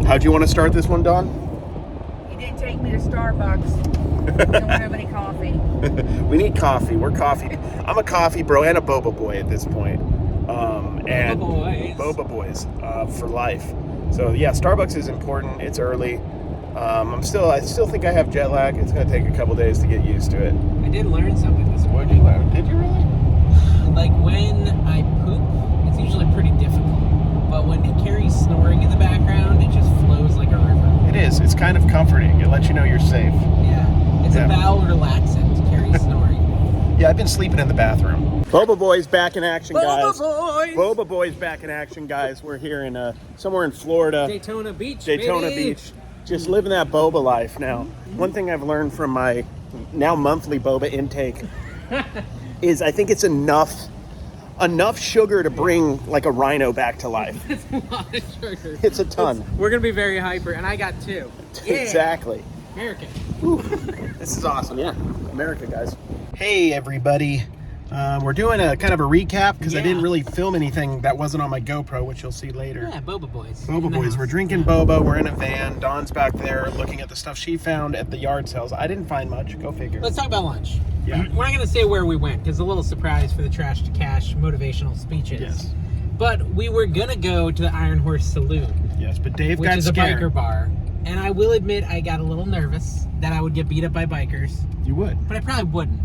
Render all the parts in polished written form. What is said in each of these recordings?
How'd you want to start this one, Dawn? You didn't take me to Starbucks. Don't have any coffee. We need coffee. We're coffee. I'm a coffee bro and a boba boy at this point. And boba boys for life. So yeah, Starbucks is important. It's early. I still think I have jet lag. It's gonna take a couple days to get used to it. I did learn something this What'd morning. you learn? Did you really? Like when I poop, it's usually pretty difficult. But when Carrie's snoring in the background, it just flows like a river. It is. It's kind of comforting. It lets you know you're safe. Yeah. It's a bowel relaxant, Carrie's snoring. Yeah, I've been sleeping in the bathroom. Boba Boy's back in action, guys. Boys! Boba Boy's back in action, guys. We're here in somewhere in Florida. Daytona Beach, Daytona baby. Beach. Just living that boba life now. One thing I've learned from my now monthly boba intake is I think it's enough sugar to bring like a rhino back to life. It's a lot of sugar. It's a ton. We're going to be very hyper, and I got 2. Yeah. Exactly. American. Ooh, this is awesome. Yeah. America, guys. Hey, everybody. We're doing a kind of a recap because I didn't really film anything that wasn't on my GoPro, which you'll see later. Yeah, Boba Boys. Boba Boys. We're drinking boba. We're in a van. Dawn's back there looking at the stuff she found at the yard sales. I didn't find much. Go figure. Let's talk about lunch. Yeah. We're not going to say where we went because it's a little surprise for the Trash to Cash motivational speeches. Yes. But we were going to go to the Iron Horse Saloon. Yes, but Dave which got is scared. a biker bar. And I will admit I got a little nervous that I would get beat up by bikers. You would. But I probably wouldn't.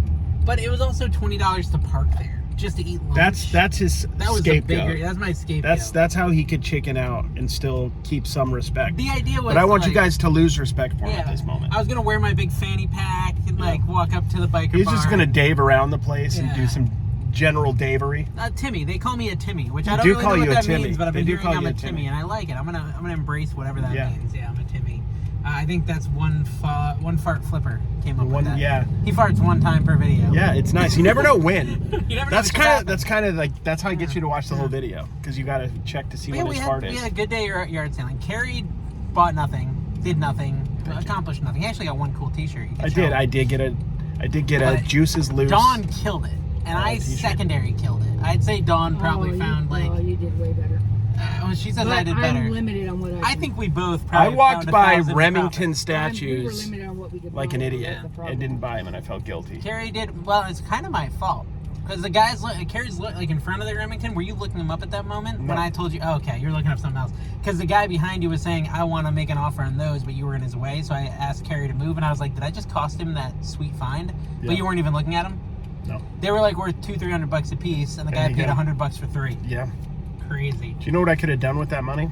But it was also $20 to park there just to eat lunch. That's his that was scapegoat. that's my scapegoat. That's how he could chicken out and still keep some respect. The idea was, but I want you guys to lose respect for him yeah, at this moment. I was gonna wear my big fanny pack and like walk up to the biker He's bar. just gonna Dave around the place and do some general Davery. Timmy, they call me a Timmy, which I They don't do really call know you what a that Timmy. means, but I've They been do hearing call I'm you a a Timmy, Timmy. and I like it. I'm gonna embrace whatever that Yeah. means. Yeah, I'm a Timmy. I think that's one fart flipper came up with that. Yeah. He farts one time per video. Yeah, it's nice. You never know when. You never know That's what's kind of like that's how he gets you to watch the whole video because you got to check to see when his fart we is. had a good day at yard selling. Carrie bought nothing, did nothing, accomplished nothing. He actually got one cool T-shirt. I did get a Juices Loose. Dawn killed it, and I t-shirt. secondary killed it. I'd say Dawn probably found you did way better. Well, she says But I did better. I'm limited on what I think we both I probably walked found by 1,000 Remington we were statues limited on what we could like buy. an idiot That's the problem. and didn't buy them, and I felt guilty. Carrie did. Well, it's kind of my fault. Because the guys, Carrie's like in front of the Remington. Were you looking them up at that moment? No. When I told you, oh, okay, you're looking up something else. Because the guy behind you was saying, I want to make an offer on those, but you were in his way. So I asked Carrie to move, and I was like, did I just cost him that sweet find? Yeah. But you weren't even looking at them? No. They were like worth $200-300 a piece, and the guy you paid go. $100 for 3. Yeah. Crazy. Do you know what I could have done with that money?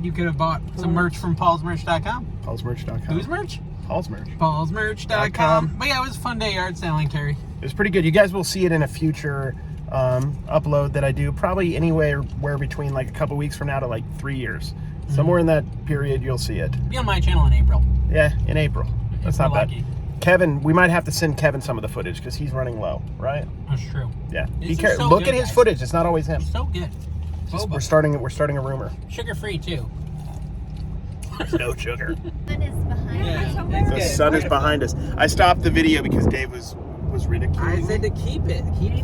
You could have bought some merch from paulsmerch.com. Paulsmerch.com. Whose merch? Paul's merch. paulsmerch.com. But yeah, it was a fun day yard selling, Carrie. It was pretty good. You guys will see it in a future upload that I do, probably anywhere between like a couple weeks from now to like 3 years. Somewhere in that period, you'll see it. Be on my channel in April. Yeah, in April. That's not bad. Lucky. Kevin, we might have to send Kevin some of the footage because he's running low, right? That's true. Yeah. Be This is careful. so Look good, at his guys. footage. It's not always him. So good. Just, Boba. we're starting a rumor. Sugar free too. There's no sugar. Sun is behind Yeah, us. The sun is behind us. I stopped the video because Dave was ridiculing I said me. to keep the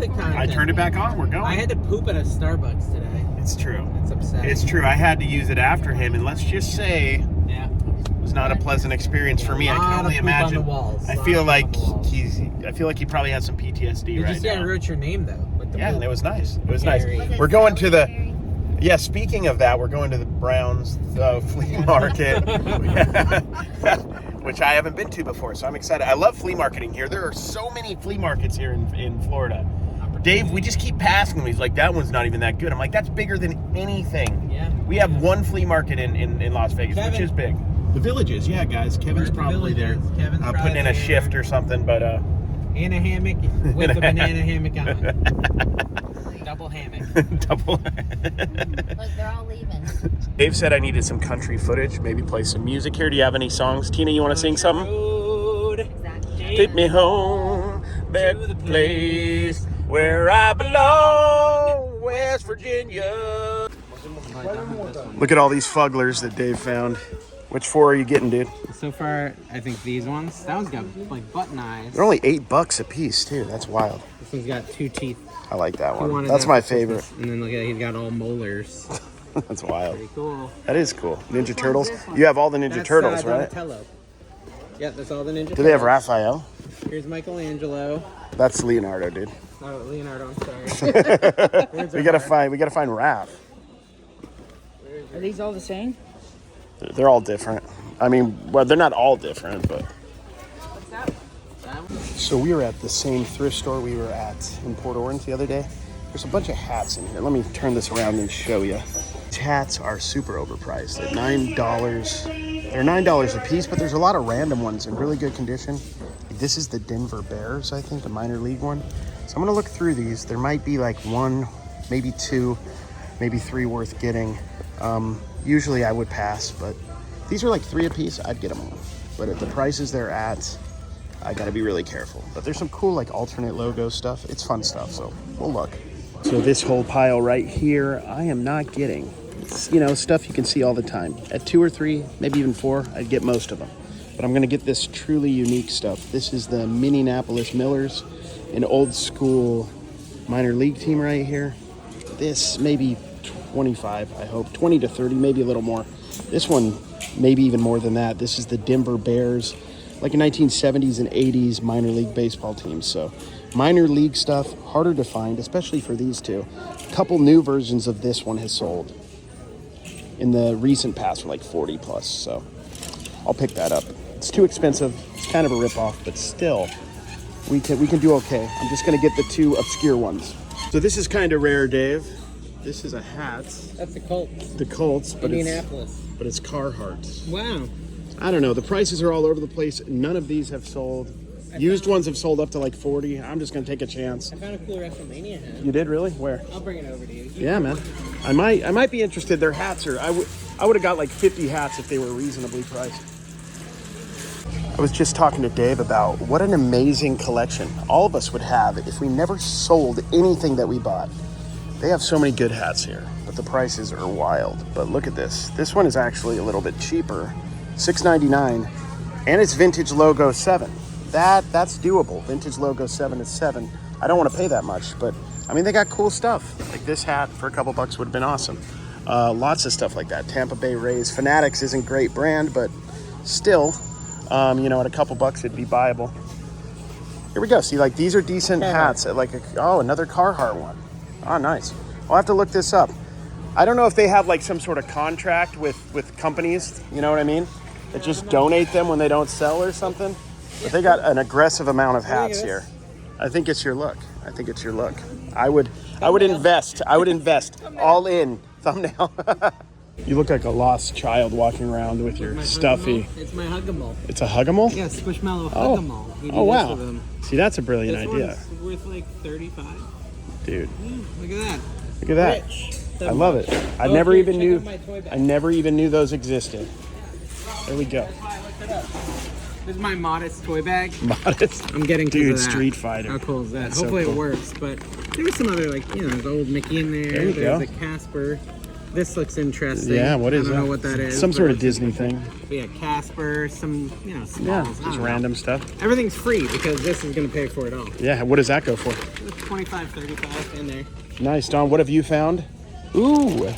content. I turned it back on. We're going. I had to poop at a Starbucks today. It's true. It's upsetting. It's true. I had to use it after him, and let's just say Yeah. it was not a pleasant experience for me. I Lot can of only poop on imagine. the walls. I Lot feel of like poop on the walls. I feel like he probably has some PTSD Did right you see I now. wrote your name though? With the Yeah, poop? and it was nice. It was Gary. nice. We're going to the. Yeah, speaking of that, we're going to the Browns flea market, which I haven't been to before, so I'm excited. I love flea marketing here. There are so many flea markets here in Florida. Dave, we just keep passing them. He's like, that one's not even that good. I'm like, that's bigger than anything. Yeah. We have one flea market in Las Vegas, Kevin. which is big. The Villages, yeah, guys. Kevin's Where's the probably there. Villages? Kevin's Putting probably in a there. shift or something, but In a hammock with a banana hammock on. Double hammock. double. Look, they're all leaving. Dave said I needed some country footage, maybe play some music here. Do you have any songs? Tina, you want to sing something? Road. Exactly. Take me home, back to the place where I belong, West Virginia. Look at all these Fuglers that Dave found. Which 4 are you getting, dude? So far, I think these ones. That one's got like button eyes. They're only $8 a piece, too. That's wild. This one's got 2 teeth. I like that He one. wanted That's that my for favorite. Christmas. And then look at it, he's got all molars. That's wild. Pretty cool. That is cool. Ninja Which Turtles. one's this one? You have all the Ninja That's, Turtles, right? Donatello. Yeah, that's all the Ninja Turtles. Do they have Raphael? Here's Michelangelo. That's Leonardo, dude. Oh, Leonardo, I'm sorry. We gotta find Raph. Are these all the same? They're all different. I mean, well, they're not all different, but. What's that? So we were at the same thrift store we were at in Port Orange the other day. There's a bunch of hats in here. Let me turn this around and show you. These hats are super overpriced at $9. They're $9 a piece, but there's a lot of random ones in really good condition. This is the Denver Bears, I think, the minor league one. So I'm gonna look through these. There might be like one, maybe two, maybe three worth getting. Usually I would pass, but these are like $3 a piece. I'd get them all. But at the prices they're at, I gotta be really careful. But there's some cool like alternate logo stuff. It's fun stuff, so we'll look. So this whole pile right here, I am not getting. It's, you know, stuff you can see all the time. At 2 or 3, maybe even 4, I'd get most of them. But I'm gonna get this truly unique stuff. This is the Minneapolis Millers, an old school minor league team right here. This maybe 25, I hope, 20 to 30, maybe a little more. This one, maybe even more than that. This is the Denver Bears, like a 1970s and 80s minor league baseball team. So minor league stuff, harder to find, especially for these two. A couple new versions of this one has sold in the recent past for like 40 plus. So I'll pick that up. It's too expensive. It's kind of a ripoff, but still, we can do okay. I'm just gonna get the 2 obscure ones. So this is kind of rare, Dave. This is a hat. That's the Colts. The Colts, but Indianapolis. it's Carhartt. Wow. I don't know. The prices are all over the place. None of these have sold. Used ones have sold up to like 40. I'm just gonna take a chance. I found a cool WrestleMania hat. You did really? Where? I'll bring it over to you. Yeah, man. I might be interested. Their hats are. I would have got like 50 hats if they were reasonably priced. I was just talking to Dave about what an amazing collection all of us would have if we never sold anything that we bought. They have so many good hats here, but the prices are wild. But look at this. This one is actually a little bit cheaper, $6.99, and it's vintage logo 7. That's doable. Vintage logo 7 is 7. I don't want to pay that much, but I mean, they got cool stuff. Like this hat for a couple bucks would have been awesome. Lots of stuff like that. Tampa Bay Rays. Fanatics isn't a great brand, but still, you know, at a couple bucks it'd be buyable. Here we go. See, like these are decent hats at like another Carhartt one. Oh, nice. I'll have to look this up. I don't know if they have like some sort of contract with companies, you know what I mean? That just donate them when they don't sell or something. But they got an aggressive amount of hats here. I think it's your look. I would invest. All in. Thumbnail. You look like a lost child walking around with your stuffy. It's my Huggamal. It's a Huggamal? Yeah, Squishmallow Huggamal. Oh, wow. See, that's a brilliant idea. This one's worth like 35. Dude. Look at that. Look at that. Rich. I love it. I never even knew those existed. There we go. That's why I looked it up. This is my Modest toy bag. Modest. I'm getting Dude, that. Street Fighter. How cool is that? That's so Hopefully cool. it works. But there was some other, like, you know, there's old Mickey in there. There you There's go. a Casper. This looks interesting. Yeah, what is that? I don't know what that is. Some sort of but- Disney thing. But yeah, Casper, some, you know, Yeah, smalls. I just don't know. random stuff. Everything's free because this is going to pay for it all. Yeah, what does that go for? 25, 35 in there. Nice, Don. What have you found? Ooh,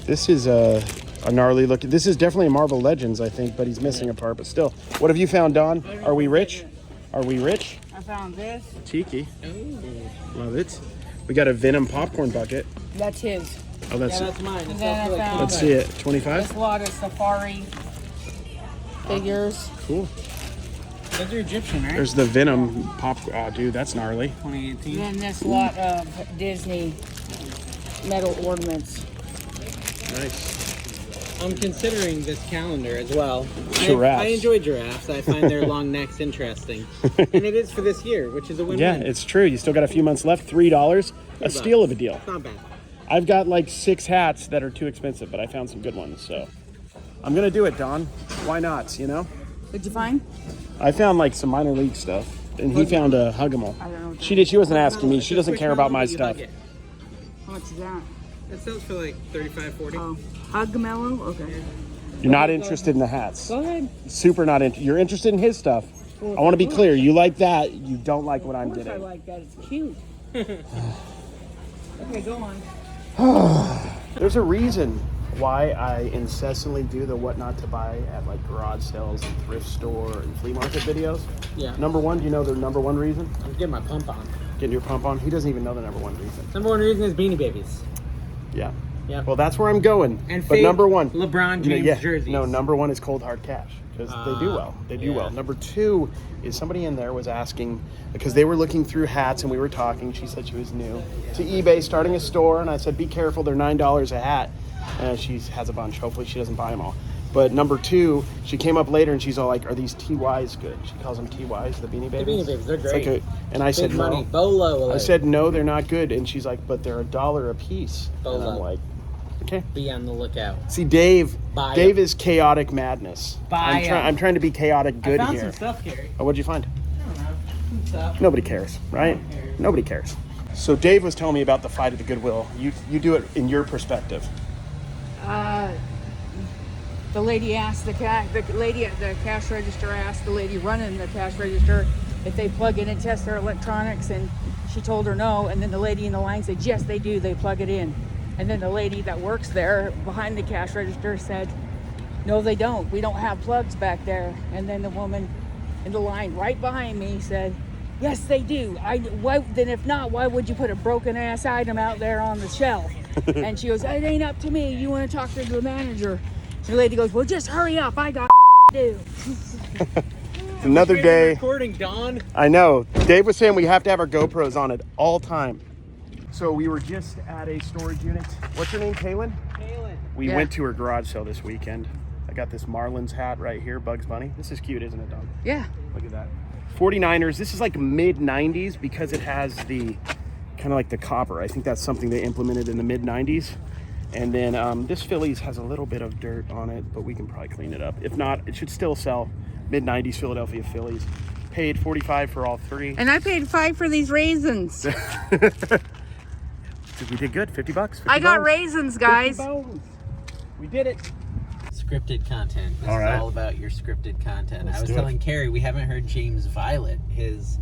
this is a gnarly looking. This is definitely a Marvel Legends, I think, but he's missing a part. But still, what have you found, Don? Are we rich? Are we rich? I found this. Tiki. Love it. We got a Venom popcorn bucket. That's his. Oh, that's Yeah, that's mine. It's And then also I like found- Let's see it. 25. This lot of safari figures. Cool. Those are Egyptian, right? There's the Venom pop. Oh, dude, that's gnarly. 2018. And then this lot of Disney metal ornaments. Nice. I'm considering this calendar as well. Giraffes. I enjoy giraffes. I find their long necks interesting. And it is for this year, which is a win-win. Yeah, it's true. You still got a few months left. $3. A steal of a deal. It's not bad. I've got like 6 hats that are too expensive, but I found some good ones. So I'm gonna do it, Don. Why not? You know. What'd you find? I found like some minor league stuff, and he found a Huggamal. I don't know. She wasn't asking me. She doesn't care about my stuff. How much is that? That sells for like 35, 40. Oh, Huggamello? Okay. You're not interested in the hats. Go ahead. Super not interested. You're interested in his stuff. I want to be clear. You like that. You don't like what I'm Of course I getting. like that. It's cute. Okay, go on. There's a reason why I incessantly do the what not to buy at like garage sales and thrift store and flea market videos. Yeah. Number one, do you know the number one reason? I'm getting my pump on. Getting your pump on? He doesn't even know the number one reason. Number one reason is Beanie Babies. Yeah. Yeah. Well, that's where I'm going. And but number one, LeBron James jerseys. No, number one is cold hard cash because they do well. They do well. Number two is somebody in there was asking because they were looking through hats and we were talking. She said she was new to eBay, starting a store, and I said, "Be careful, they're $9 a hat." She has a bunch. Hopefully, she doesn't buy them all. But number two, she came up later and she's all like, "Are these TYs good?" She calls them TYs, the Beanie Babies. The Beanie Babies, they're great. And I said, Big money, no. Bolo alert. I said, no, they're not good. And she's like, but they're $1 a piece. Bolo. And I'm like, okay. Be on the lookout. See, Dave Buy is chaotic madness. I'm trying to be chaotic good I found here. some stuff, Gary. Oh, what'd you find? I don't know. Some stuff. Nobody cares, right? Nobody cares. So Dave was telling me about the fight at the Goodwill. You do it in your perspective. The lady asked the lady at the cash register asked the lady running the cash register if they plug in and test their electronics, and she told her no. And then the lady in the line said, yes, they do. They plug it in. And then the lady that works there behind the cash register said, no, they don't. We don't have plugs back there. And then the woman in the line right behind me said, yes, they do. Then if not, why would you put a broken ass item out there on the shelf? And she goes, it ain't up to me. You want to talk to the manager? The lady goes, well, just hurry up. I got to do. Another day. Recording, Dawn. I know. Dave was saying we have to have our GoPros on at all time. So we were just at a storage unit. What's her name, Kaylin? Kaylin. We went to her garage sale this weekend. I got this Marlins hat right here, Bugs Bunny. This is cute, isn't it, Dawn? Yeah. Look at that. 49ers. This is like mid-90s because it has the kind of like the copper. I think that's something they implemented in the mid-90s. And then this Phillies has a little bit of dirt on it, but we can probably clean it up. If not, it should still sell. Mid-90s Philadelphia Phillies. Paid $45 for all three. And I paid $5 for these raisins. We did good. $50. I got raisins, guys. We did it. Scripted content. This All right. is all about your scripted content. Let's I was do it. telling Carrie we haven't heard James Violet, his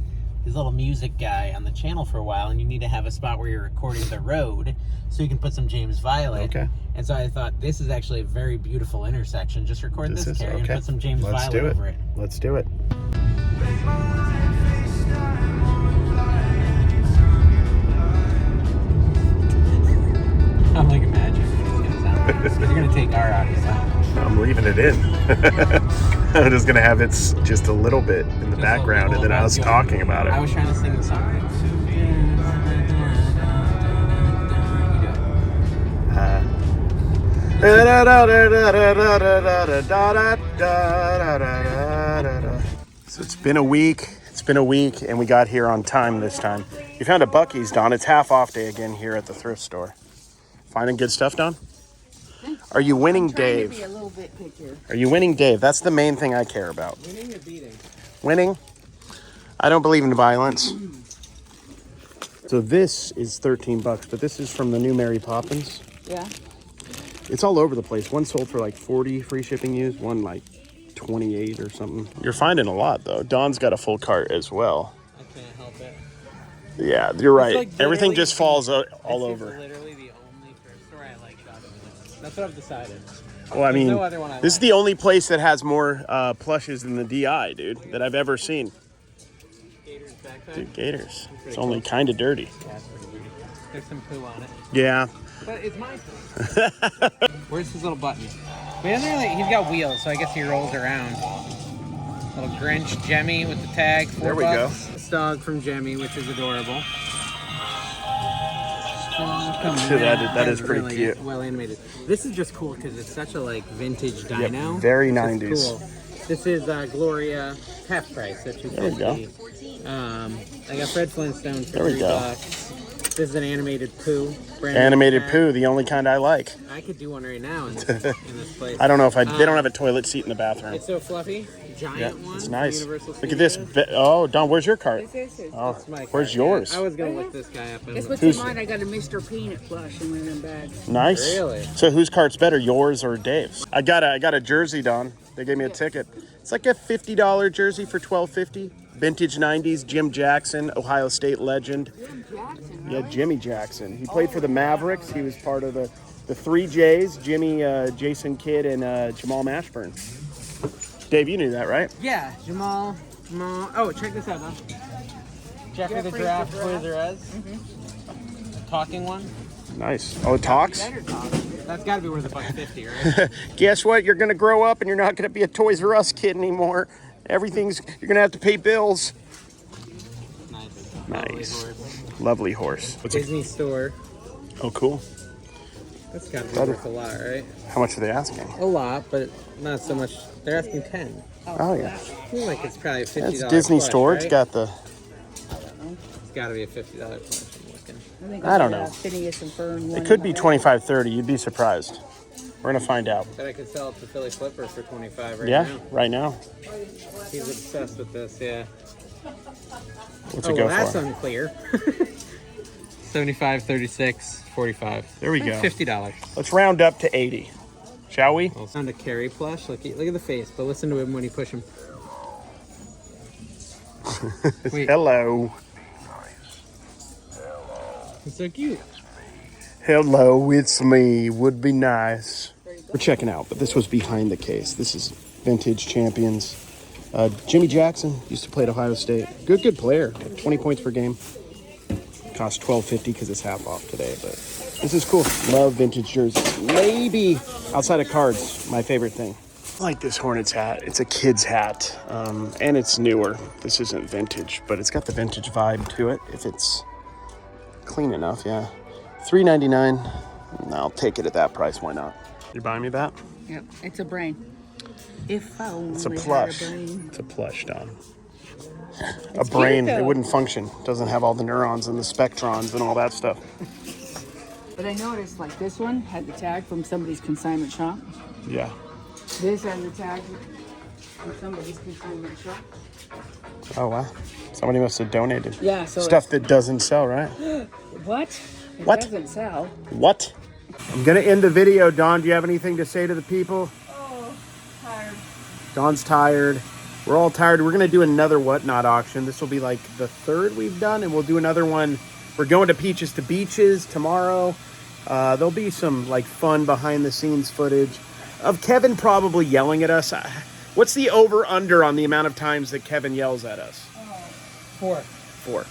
little music guy, on the channel for a while, and you need to have a spot where you're recording the road so you can put some James Violet. Okay. And so I thought this is actually a very beautiful intersection. Just record this, Carrie, and put some James Violet over it. Let's do it. I'm like, imagine what it's gonna sound like. You're gonna take our audio sound. I'm leaving it in. I'm just gonna have it just a little bit in the background, and then I was talking about it. I was trying to sing the song. So it's been a week. It's been a week, and we got here on time this time. You found a Buc-ee's, Don. It's half off day again here at the thrift store. Finding good stuff, Don? Are you winning, Dave? To be a little bit pickier. Are you winning, Dave? That's the main thing I care about. Winning or beating? Winning? I don't believe in violence. So this is $13, but this is from the new Mary Poppins. Yeah. It's all over the place. One sold for like 40 free shipping used, one like 28 or something. You're finding a lot though. Dawn's got a full cart as well. I can't help it. Yeah, you're right. Like Everything just falls all This over. is literally the only thrift store I like shopping in. That's what I've decided. Well, I mean, no other one I this is like. the only place that has more plushes than the DI, dude, that I've ever seen. Gators backpack. Dude, Gators. It's cool. only kind of dirty. Yeah, it's pretty dirty. There's some poo on it. Yeah. But it's my thing. Where's his little button? He doesn't really, he's got wheels, so I guess he rolls around. Little Grinch Jemmy with the tag. $4. There we go. This dog from Jemmy, which is adorable. That is pretty really cute. Well animated. This is just cool because it's such a like vintage Yep, dino. very It's 90s. Cool. This is Gloria half price, so There we go. $2.50. I got Fred Flintstone for There we go. $3. This is an animated poo. brand new Animated cat. poo, the only kind I like. I could do one right now in this place. I don't know if they don't have a toilet seat in the bathroom. It's so fluffy. Giant Yeah, one. it's nice. Universal Look at this. Studios. Oh, Don, where's your cart? This is. Oh, That's my where's card. yours? I was gonna look this guy up. Guess what's Who's- in mine? I got a Mr. Peanut plush in one of them bags. Nice. Really? So whose cart's better, yours or Dave's? I got a jersey, Don. They gave me a ticket. It's like a $50 jersey for $12.50. Vintage 90s, Jim Jackson, Ohio State legend. Jim Jackson. Yeah, Jimmy Jackson. He played for the Mavericks. He was part of the The 3 J's, Jimmy, Jason Kidd, and Jamal Mashburn. Dave, you knew that, right? Yeah, Jamal. Oh, check this out, though. Jeffrey the Giraffe, Toys R Us. Talking one. Nice. Oh, it talks? That's got to be worth $1.50, right? Guess what? You're going to grow up and you're not going to be a Toys R Us kid anymore. You're going to have to pay bills. Nice. Lovely horse. What's Disney store. Oh, cool. That's got to be worth a lot, right? How much are they asking? A lot, but not so much. They're asking 10. Oh, yeah. I feel like it's probably a $50 That's Disney plush, store. right? It's got the... It's got to be a $50 plush, I'm looking. I don't know. Phineas and Fern one It could in be my- 25, 30. You'd be surprised. We're going to find out. Bet I could sell it to Philly Flipper for 25 right Yeah, now. right now. He's obsessed with this, yeah. What's Oh, it go well, that's for? unclear. 75, 36, 45. There we go. $50. Let's round up to 80. Shall we? Well, sound a Carrie plush. Look at the face, but listen to him when you push him. Wait. Hello. He's so cute. Hello, it's me. Would be nice. We're checking out, but this was behind the case. This is Vintage Champions. Jimmy Jackson used to play at Ohio State. Good player. 20 points per game. Cost $12.50 because it's half off today, but this is cool. Love vintage jerseys. Maybe outside of cards, my favorite thing. I like this Hornets hat. It's a kid's hat, and it's newer. This isn't vintage, but it's got the vintage vibe to it if it's clean enough, yeah. $3.99. I'll take it at that price. Why not? You buying me that? Yep, it's a brain. If I only It's a had plush. brain. It's a plush, Don. A brain, cute, it though. wouldn't function. Doesn't have all the neurons and the spectrons and all that stuff. But I noticed like this one had the tag from somebody's consignment shop. Yeah. This had the tag from somebody's consignment shop. Oh, wow. Somebody must have donated. Yeah, so Stuff that doesn't sell, right? What? It What? doesn't sell. What? I'm going to end the video. Don, do you have anything to say to the people? Oh, tired. Don's tired. We're all tired. We're going to do another Whatnot auction. This will be like the 3rd we've done, and we'll do another one. We're going to Peaches to Beaches tomorrow. There'll be some like fun behind the scenes footage of Kevin probably yelling at us. What's the over-under on the amount of times that Kevin yells at us? 4. 4.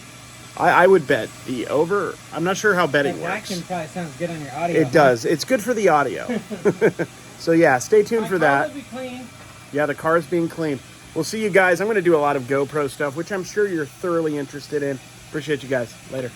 I would bet the over. I'm not sure how betting That works. vacuum probably sounds good on your audio. It does. It's good for the audio. So yeah, stay tuned for that. Be clean. Yeah, the car's being cleaned. We'll see you guys. I'm going to do a lot of GoPro stuff, which I'm sure you're thoroughly interested in. Appreciate you guys. Later.